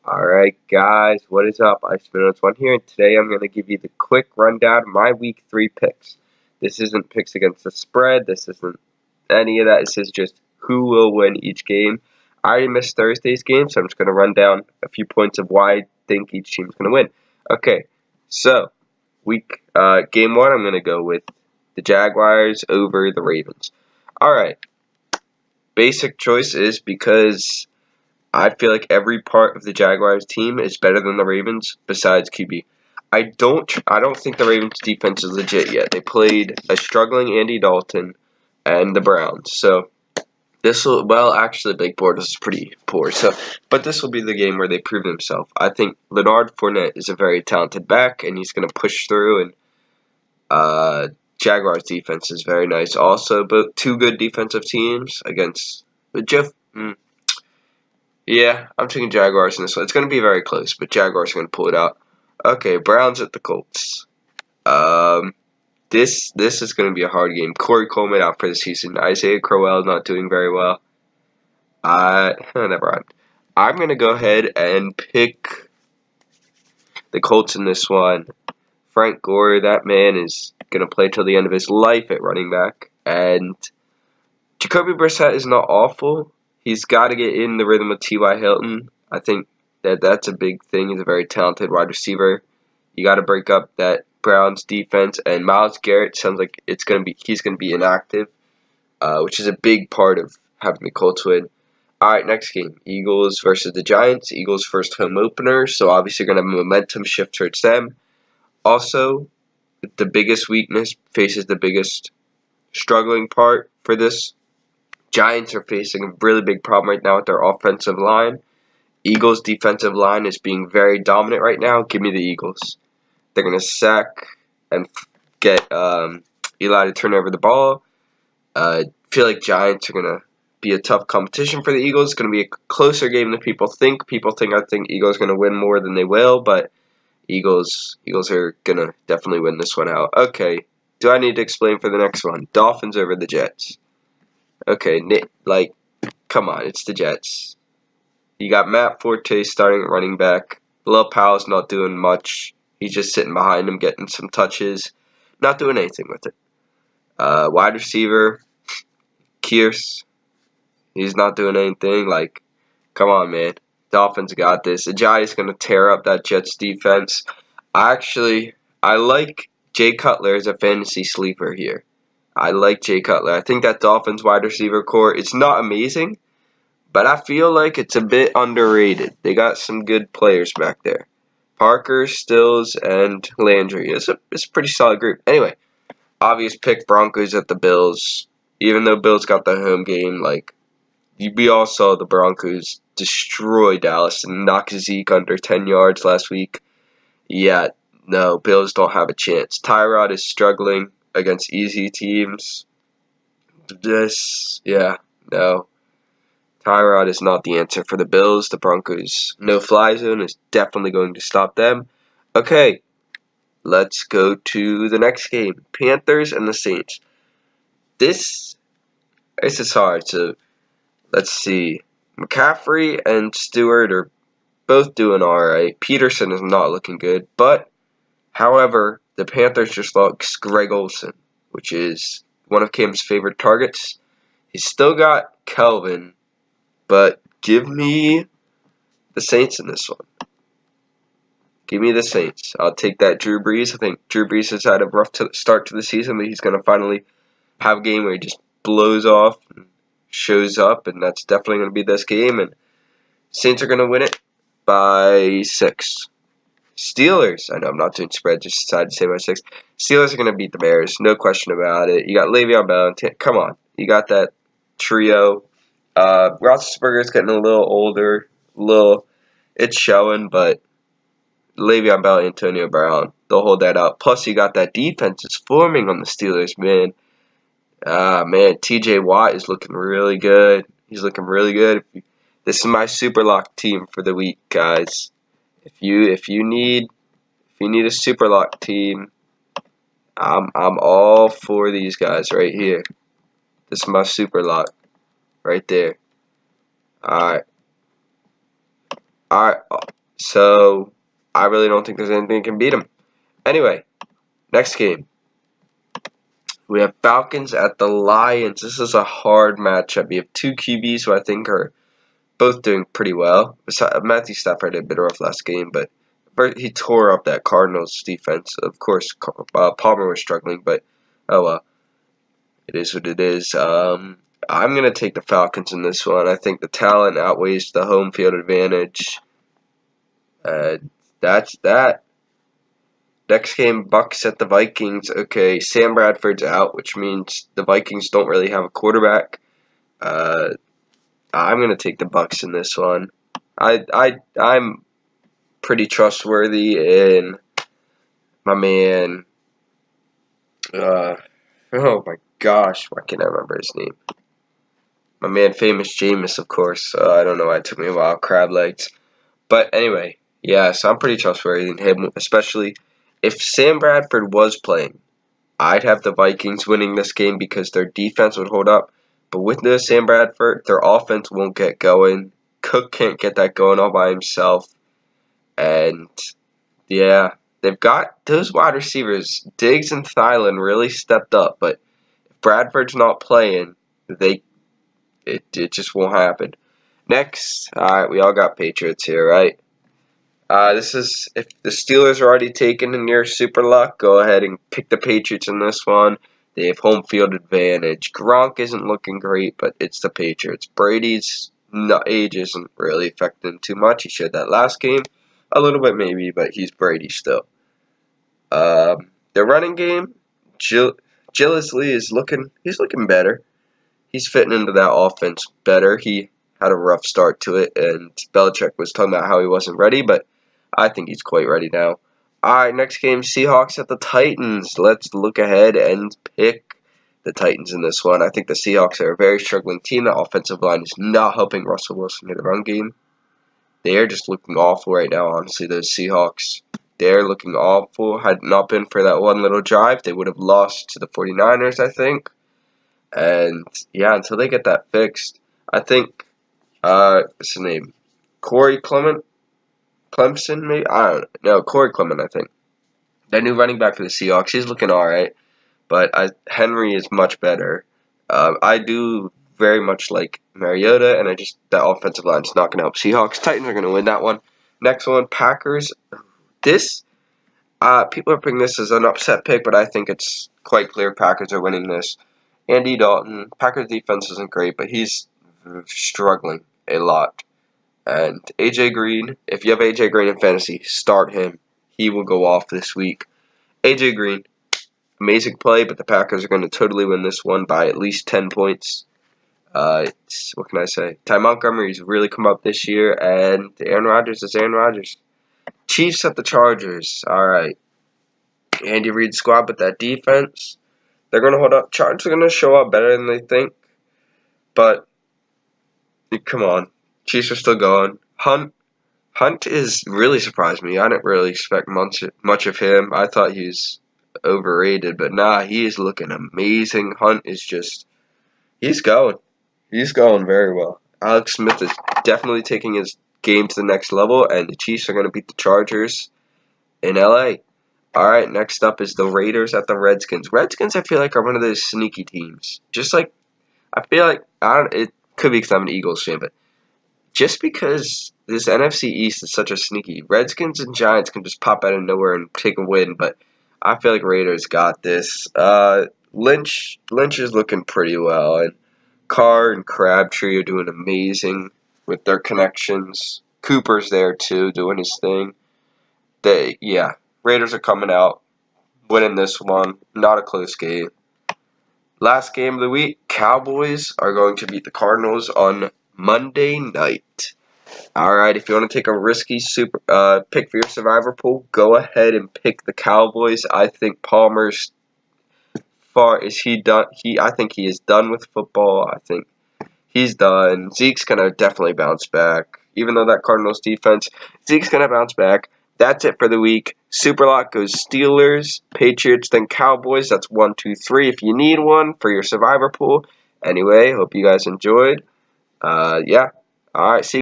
Alright guys, what is up? iSpin1 here, and today I'm going to give you the quick rundown of my week 3 picks. This isn't picks against the spread, this isn't any of that, this is just who will win each game. I already missed Thursday's game, so I'm just going to run down a few points of why I think each team is going to win. Okay, so game 1 I'm going to go with the Jaguars over the Ravens. Alright, basic choice is because I feel like every part of the Jaguars team is better than the Ravens besides QB. I don't think the Ravens defense is legit yet. They played a struggling Andy Dalton and the Browns. So actually Blake Bortles is pretty poor. But this will be the game where they prove themselves. I think Leonard Fournette is a very talented back and he's going to push through, and Jaguars defense is very nice also, but two good defensive teams against Jeff. Yeah, I'm taking Jaguars in this one. It's going to be very close, but Jaguars are going to pull it out. Okay, Browns at the Colts. This is going to be a hard game. Corey Coleman out for the season. Isaiah Crowell not doing very well. Never mind. I'm going to go ahead and pick the Colts in this one. Frank Gore, that man is going to play till the end of his life at running back. And Jacoby Brissett is not awful. He's got to get in the rhythm of T.Y. Hilton. I think that's a big thing. He's a very talented wide receiver. You got to break up that Browns defense. And Myles Garrett sounds like he's going to be inactive, which is a big part of having the Colts win. All right, next game, Eagles versus the Giants. Eagles first home opener, so obviously going to have a momentum shift towards them. Also, the biggest weakness faces the biggest struggling part for this. Giants are facing a really big problem right now with their offensive line. Eagles' defensive line is being very dominant right now. Give me the Eagles. They're going to sack and get Eli to turn over the ball. I feel like Giants are going to be a tough competition for the Eagles. It's going to be a closer game than people think. I think Eagles are going to win more than they will, but Eagles are going to definitely win this one out. Okay, do I need to explain for the next one? Dolphins over the Jets. Okay, come on, it's the Jets. You got Matt Forte starting at running back. Bilal Powell's not doing much. He's just sitting behind him, getting some touches. Not doing anything with it. Wide receiver, Kearse. He's not doing anything. Come on, man. Dolphins got this. Ajayi's going to tear up that Jets defense. I like Jay Cutler as a fantasy sleeper here. I like Jay Cutler. I think that Dolphins wide receiver core, it's not amazing, but I feel like it's a bit underrated. They got some good players back there. Parker, Stills, and Landry. It's a pretty solid group. Anyway, obvious pick, Broncos at the Bills. Even though Bills got the home game, we all saw the Broncos destroy Dallas and knock Zeke under 10 yards last week. Yeah, no, Bills don't have a chance. Tyrod is struggling against easy teams. No. Tyrod is not the answer for the Bills. The Broncos' no-fly zone is definitely going to stop them. Okay, let's go to the next game. Panthers and the Saints. This is hard. So, let's see. McCaffrey and Stewart are both doing alright. Peterson is not looking good. But, however, the Panthers just lost Greg Olsen, which is one of Cam's favorite targets. He's still got Kelvin, but give me the Saints in this one. Give me the Saints. I'll take that Drew Brees. I think Drew Brees has had a rough start to the season, but he's going to finally have a game where he just blows off and shows up, and that's definitely going to be this game, and Saints are going to win it by 6. Steelers, I know I'm not doing spread, just decided to say by 6. Steelers are going to beat the Bears, no question about it. You got Le'Veon Bell, come on. You got that trio. Roethlisberger's getting a little older, it's showing, but Le'Veon Bell, Antonio Brown, they'll hold that out. Plus, you got that defense is forming on the Steelers, man. TJ Watt is looking really good. He's looking really good. This is my super lock team for the week, guys. If you need a super lock team, I'm all for these guys right here. This is my super lock right there. Alright. So I really don't think there's anything that can beat them. Anyway, next game. We have Falcons at the Lions. This is a hard matchup. You have two QBs who I think are both doing pretty well. Matthew Stafford had a bit rough last game, but he tore up that Cardinals defense. Of course, Palmer was struggling, but oh well. It is what it is. I'm going to take the Falcons in this one. I think the talent outweighs the home field advantage. That's that. Next game, Bucks at the Vikings. Okay, Sam Bradford's out, which means the Vikings don't really have a quarterback. I'm gonna take the Bucks in this one. I'm pretty trustworthy in my man. Oh my gosh, why can't I remember his name? My man, famous Jameis, of course. I don't know why it took me a while. Crab legs, but anyway, yeah. So I'm pretty trustworthy in him, especially if Sam Bradford was playing. I'd have the Vikings winning this game because their defense would hold up. But with no Sam Bradford, their offense won't get going. Cook can't get that going all by himself. And, yeah, they've got those wide receivers. Diggs and Thielen really stepped up. But if Bradford's not playing, it just won't happen. Next, alright, we all got Patriots here, right? This is, if the Steelers are already taken in your super luck, go ahead and pick the Patriots in this one. They have home field advantage. Gronk isn't looking great, but it's the Patriots. Brady's age isn't really affecting too much. He showed that last game. A little bit maybe, but he's Brady still. The running game, Gillisley is looking better. He's fitting into that offense better. He had a rough start to it, and Belichick was talking about how he wasn't ready, but I think he's quite ready now. Alright, next game, Seahawks at the Titans. Let's look ahead and pick the Titans in this one. I think the Seahawks are a very struggling team. The offensive line is not helping Russell Wilson in the run game. They are just looking awful right now, honestly, those Seahawks. They're looking awful. Had it not been for that one little drive, they would have lost to the 49ers, I think. And, yeah, until they get that fixed, I think, what's his name? Corey Clemson, maybe? I don't know. Corey Clement, I think. That new running back for the Seahawks, he's looking alright. But Henry is much better. I do very much like Mariota, and that offensive line is not going to help Seahawks. Titans are going to win that one. Next one, Packers. People are picking this as an upset pick, but I think it's quite clear Packers are winning this. Andy Dalton, Packers defense isn't great, but he's struggling a lot. And AJ Green, if you have AJ Green in fantasy, start him. He will go off this week. AJ Green, amazing play, but the Packers are going to totally win this one by at least 10 points. What can I say? Ty Montgomery's really come up this year, and Aaron Rodgers is Aaron Rodgers. Chiefs at the Chargers. All right. Andy Reid's squad with that defense. They're going to hold up. Chargers are going to show up better than they think. But, come on. Chiefs are still going. Hunt is really surprised me. I didn't really expect much of him. I thought he was overrated, but nah, he is looking amazing. Hunt is he's going. He's going very well. Alex Smith is definitely taking his game to the next level, and the Chiefs are going to beat the Chargers in LA. Alright, next up is the Raiders at the Redskins. Redskins, I feel like, are one of those sneaky teams. Just like, I feel like, it could be because I'm an Eagles fan, but just because this NFC East is such a sneaky, Redskins and Giants can just pop out of nowhere and take a win, but I feel like Raiders got this. Lynch is looking pretty well, and Carr and Crabtree are doing amazing with their connections. Cooper's there too, doing his thing. Raiders are coming out, winning this one. Not a close game. Last game of the week, Cowboys are going to beat the Cardinals on Monday night. Alright, if you want to take a risky pick for your survivor pool, go ahead and pick the Cowboys. I think Palmer's is he done? I think he is done with football. I think he's done. Zeke's gonna definitely bounce back. Even though that Cardinals defense, Zeke's gonna bounce back. That's it for the week. Superlock goes Steelers, Patriots, then Cowboys. That's 1, 2, 3. If you need one for your survivor pool. Anyway, hope you guys enjoyed. Yeah. All right. See you.